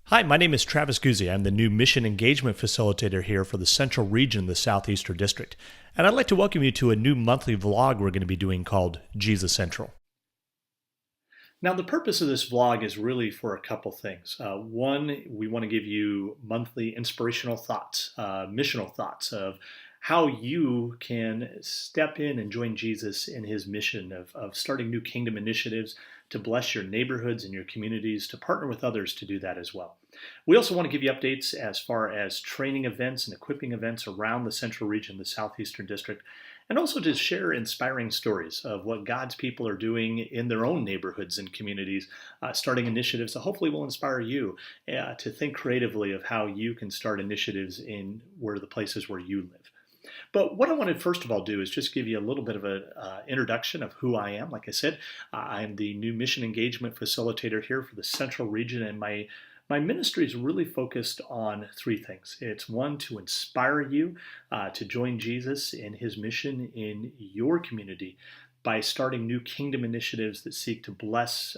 Hi, my name is Travis Guse. I'm the new Mission Engagement Facilitator here for the Central Region of the Southeastern District. And I'd like to welcome you to a new monthly vlog we're going to be doing called Jesus Central. Now, the purpose of this vlog is really for a couple things. One, we want to give you monthly inspirational thoughts, missional thoughts of how you can step in and join Jesus in his mission of starting new kingdom initiatives to bless your neighborhoods and your communities, to partner with others to do that as well. We also want to give you updates as far as training events and equipping events around the Central Region, the Southeastern District, and also to share inspiring stories of what God's people are doing in their own neighborhoods and communities, starting initiatives that hopefully will inspire you to think creatively of how you can start initiatives in the places where you live. But what I want to first of all do is just give you a little bit of an introduction of who I am. Like I said, I'm the new Mission Engagement Facilitator here for the Central Region, and my ministry is really focused on three things. It's one, to inspire you to join Jesus in his mission in your community by starting new kingdom initiatives that seek to bless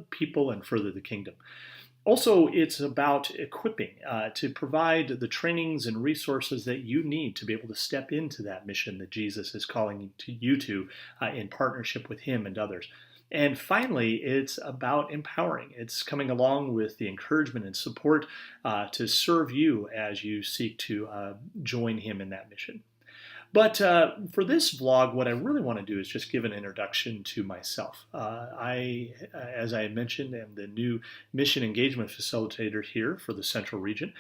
people and further the kingdom. Also, it's about equipping to provide the trainings and resources that you need to be able to step into that mission that Jesus is calling you to in partnership with him and others. And finally, it's about empowering. It's coming along with the encouragement and support to serve you as you seek to join him in that mission. But for this vlog, what I really want to do is just give an introduction to myself. As I had mentioned, am the new Mission Engagement Facilitator here for the Central Region.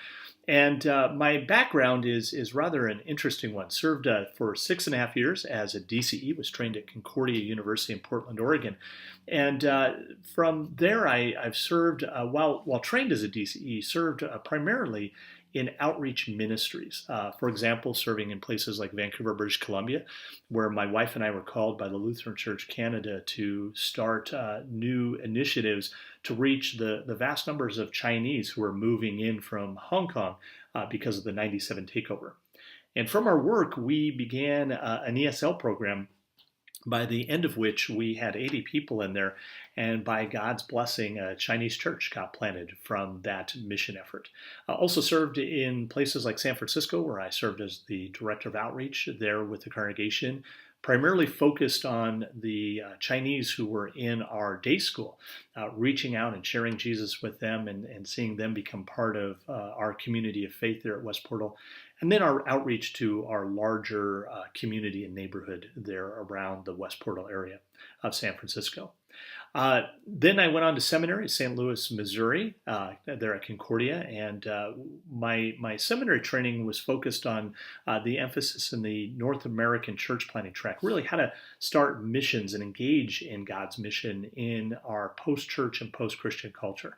And my background is rather an interesting one. Served for 6.5 years as a DCE, was trained at Concordia University in Portland, Oregon. And from there, I've served, while trained as a DCE, served primarily in outreach ministries. For example, serving in places like Vancouver, British Columbia, where my wife and I were called by the Lutheran Church Canada to start new initiatives to reach the vast numbers of Chinese who are moving in from Hong Kong because of the '97 takeover. And from our work, we began an ESL program, by the end of which we had 80 people in there, and by God's blessing, a Chinese church got planted from that mission effort. Also served in places like San Francisco, where I served as the director of outreach there with the congregation, primarily focused on the Chinese who were in our day school, reaching out and sharing Jesus with them and seeing them become part of our community of faith there at West Portal. And then our outreach to our larger community and neighborhood there around the West Portal area of San Francisco. Then I went on to seminary at St. Louis, Missouri, there at Concordia, and my seminary training was focused on the emphasis in the North American church planting track, really how to start missions and engage in God's mission in our post-church and post-Christian culture.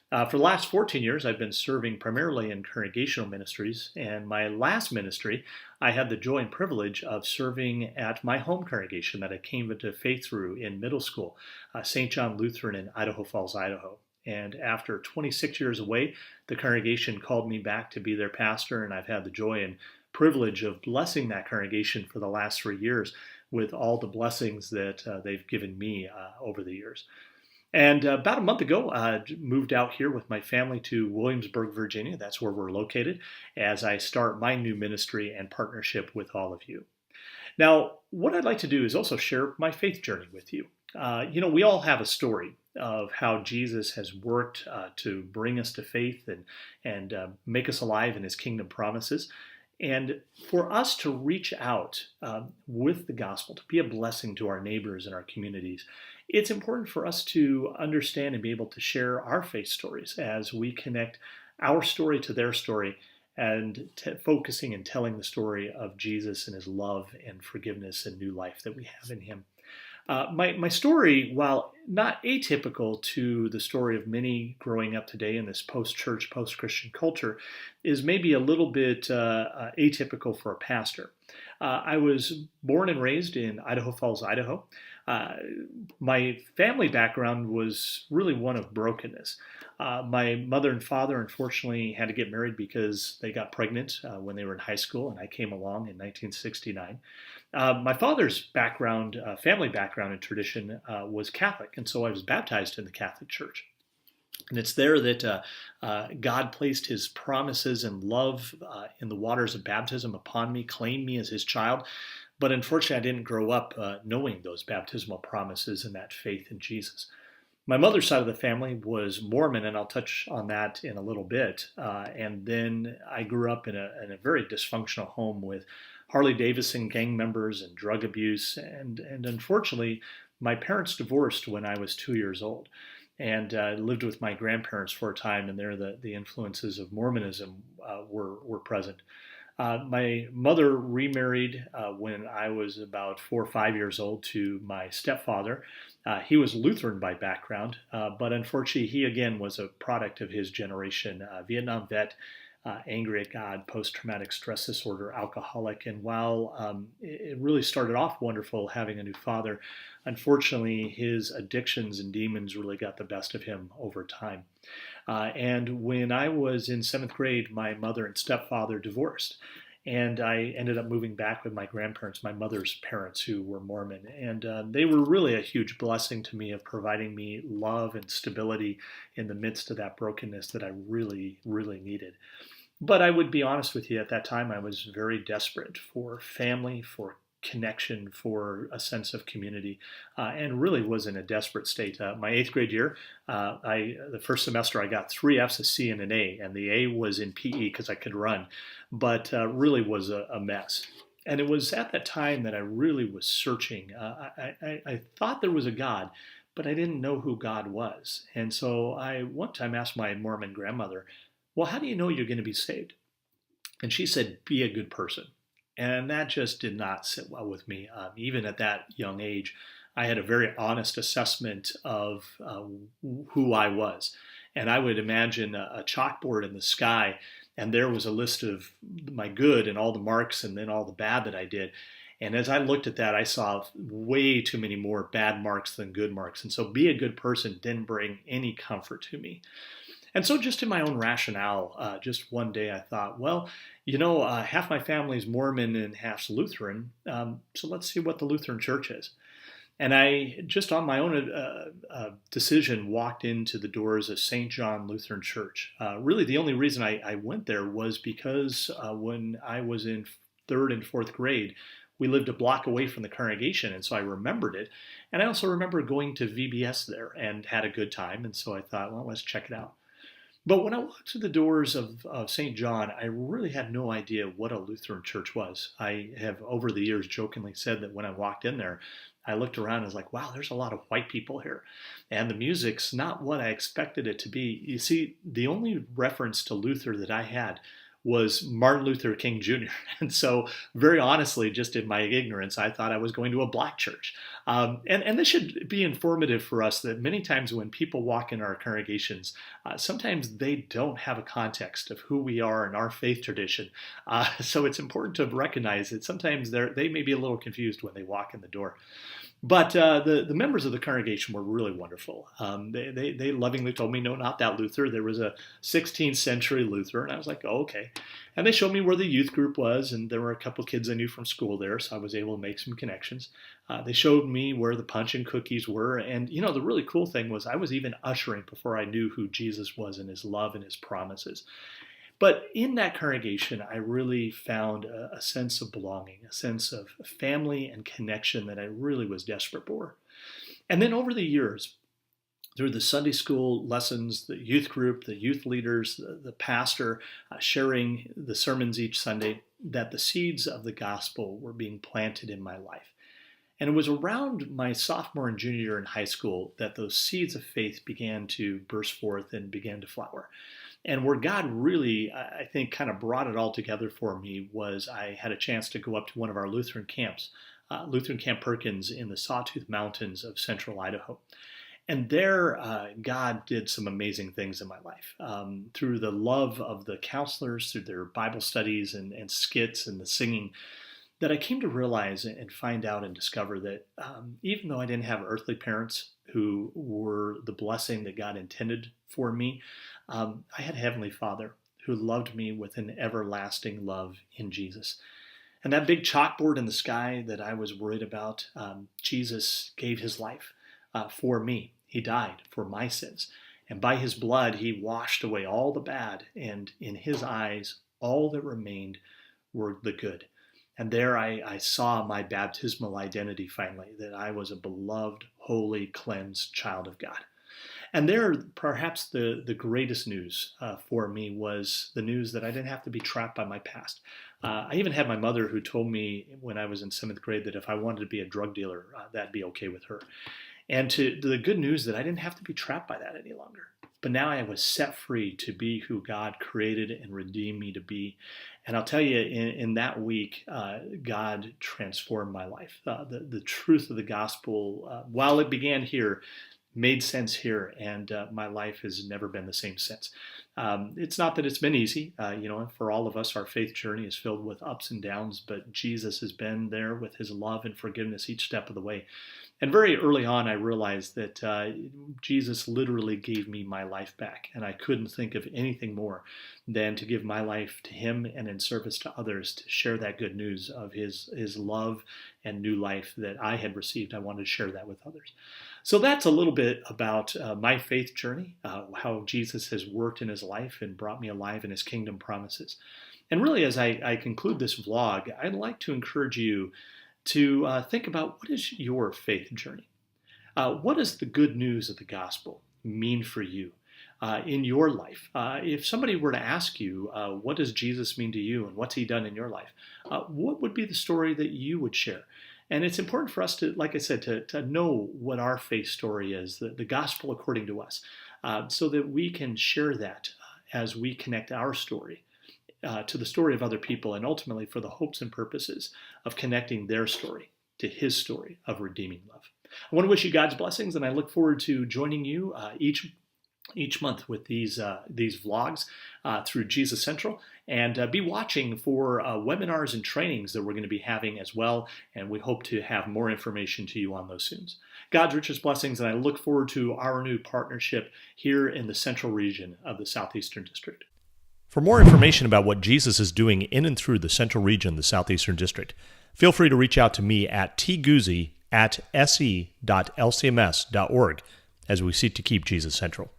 For the last 14 years, I've been serving primarily in congregational ministries, and my last ministry, I had the joy and privilege of serving at my home congregation that I came into faith through in middle school, St. John Lutheran in Idaho Falls, Idaho. And after 26 years away, the congregation called me back to be their pastor, and I've had the joy and privilege of blessing that congregation for the last 3 years with all the blessings that they've given me over the years. And about a month ago, I moved out here with my family to Williamsburg, Virginia. That's where we're located, as I start my new ministry and partnership with all of you. Now, what I'd like to do is also share my faith journey with you. We all have a story of how Jesus has worked to bring us to faith and make us alive in his kingdom promises. And for us to reach out with the gospel, to be a blessing to our neighbors and our communities, it's important for us to understand and be able to share our faith stories as we connect our story to their story and focusing and telling the story of Jesus and his love and forgiveness and new life that we have in him. My story, while not atypical to the story of many growing up today in this post-church, post-Christian culture, is maybe a little bit atypical for a pastor. I was born and raised in Idaho Falls, Idaho. Uh, my family background was really one of brokenness. My mother and father, unfortunately, had to get married because they got pregnant when they were in high school, and I came along in 1969. My father's background, family background and tradition was Catholic, and so I was baptized in the Catholic Church. And it's there that God placed his promises and love in the waters of baptism upon me, claimed me as his child. But unfortunately, I didn't grow up knowing those baptismal promises and that faith in Jesus. My mother's side of the family was Mormon, and I'll touch on that in a little bit. And then I grew up in a very dysfunctional home with Harley Davidson gang members and drug abuse. And unfortunately, my parents divorced when I was 2 years old and lived with my grandparents for a time, and there the influences of Mormonism were present. My mother remarried when I was about 4 or 5 years old to my stepfather. He was Lutheran by background, but unfortunately, he again was a product of his generation, Vietnam vet, angry at God, post-traumatic stress disorder, alcoholic. And while it really started off wonderful having a new father, unfortunately, his addictions and demons really got the best of him over time. And when I was in seventh grade, my mother and stepfather divorced. And I ended up moving back with my grandparents, my mother's parents, who were Mormon. And they were really a huge blessing to me of providing me love and stability in the midst of that brokenness that I really, really needed. But I would be honest with you, at that time, I was very desperate for family, for connection, for a sense of community, and really was in a desperate state. My eighth grade year, the first semester I got 3 Fs, a C, and an A, and the A was in PE because I could run, but really was a mess. And it was at that time that I really was searching. I thought there was a God, but I didn't know who God was. And so I one time asked my Mormon grandmother, well, how do you know you're going to be saved? And she said, be a good person. And that just did not sit well with me. Even at that young age, I had a very honest assessment of who I was. And I would imagine a chalkboard in the sky, and there was a list of my good and all the marks and then all the bad that I did. And as I looked at that, I saw way too many more bad marks than good marks. And so be a good person didn't bring any comfort to me. And so, just in my own rationale, just one day I thought, well, half my family's Mormon and half's Lutheran, so let's see what the Lutheran Church is. And I, just on my own decision, walked into the doors of St. John Lutheran Church. Really, the only reason I went there was because when I was in third and fourth grade, we lived a block away from the congregation, and so I remembered it. And I also remember going to VBS there and had a good time, and so I thought, well, let's check it out. But when I walked through the doors of St. John, I really had no idea what a Lutheran church was. I have, over the years, jokingly said that when I walked in there, I looked around and was like, wow, there's a lot of white people here. And the music's not what I expected it to be. You see, the only reference to Luther that I had was Martin Luther King Jr. And so, very honestly, just in my ignorance, I thought I was going to a black church. And this should be informative for us that many times when people walk in our congregations, sometimes they don't have a context of who we are and our faith tradition. So it's important to recognize that sometimes they may be a little confused when they walk in the door. But the members of the congregation were really wonderful. They lovingly told me, no, not that Luther. There was a 16th century Luther. And I was like, oh, okay. And they showed me where the youth group was. And there were a couple kids I knew from school there. So I was able to make some connections. They showed me where the punch and cookies were. And, the really cool thing was I was even ushering before I knew who Jesus was and his love and his promises. But in that congregation, I really found a sense of belonging, a sense of family and connection that I really was desperate for. And then over the years, through the Sunday school lessons, the youth group, the youth leaders, the pastor sharing the sermons each Sunday, that the seeds of the gospel were being planted in my life. And it was around my sophomore and junior year in high school that those seeds of faith began to burst forth and began to flower. And where God really, I think, kind of brought it all together for me was I had a chance to go up to one of our Lutheran camps, Lutheran Camp Perkins in the Sawtooth Mountains of central Idaho. And there, God did some amazing things in my life. Through the love of the counselors, through their Bible studies and skits and the singing, that I came to realize and find out and discover that even though I didn't have earthly parents who were the blessing that God intended for me, I had a Heavenly Father who loved me with an everlasting love in Jesus. And that big chalkboard in the sky that I was worried about, Jesus gave his life for me. He died for my sins. And by his blood, he washed away all the bad. And in his eyes, all that remained were the good. And there I saw my baptismal identity finally, that I was a beloved, holy, cleansed child of God. And there, perhaps the greatest news for me was the news that I didn't have to be trapped by my past. I even had my mother who told me when I was in 7th grade that if I wanted to be a drug dealer, that'd be okay with her. And to the good news that I didn't have to be trapped by that any longer. But now I was set free to be who God created and redeemed me to be. And I'll tell you, in that week, God transformed my life. The truth of the gospel, while it began here, made sense here, and my life has never been the same since. It's not that it's been easy. For all of us, our faith journey is filled with ups and downs, but Jesus has been there with his love and forgiveness each step of the way. And very early on, I realized that Jesus literally gave me my life back, and I couldn't think of anything more than to give my life to him and in service to others to share that good news of his love and new life that I had received. I wanted to share that with others. So that's a little bit about my faith journey, how Jesus has worked in his life and brought me alive in his kingdom promises. And really, as I conclude this vlog, I'd like to encourage you to think about, what is your faith journey? What does the good news of the gospel mean for you in your life? If somebody were to ask you, what does Jesus mean to you and what's he done in your life? What would be the story that you would share? And it's important for us to, like I said, to know what our faith story is, the gospel according to us, so that we can share that as we connect our story to the story of other people, and ultimately for the hopes and purposes of connecting their story to his story of redeeming love. I want to wish you God's blessings, and I look forward to joining you each month with these vlogs through Jesus Central, and be watching for webinars and trainings that we're going to be having as well, and we hope to have more information to you on those soon. God's richest blessings, and I look forward to our new partnership here in the central region of the Southeastern District. For more information about what Jesus is doing in and through the central region of the Southeastern District, feel free to reach out to me at tguse@se.lcms.org as we seek to keep Jesus central.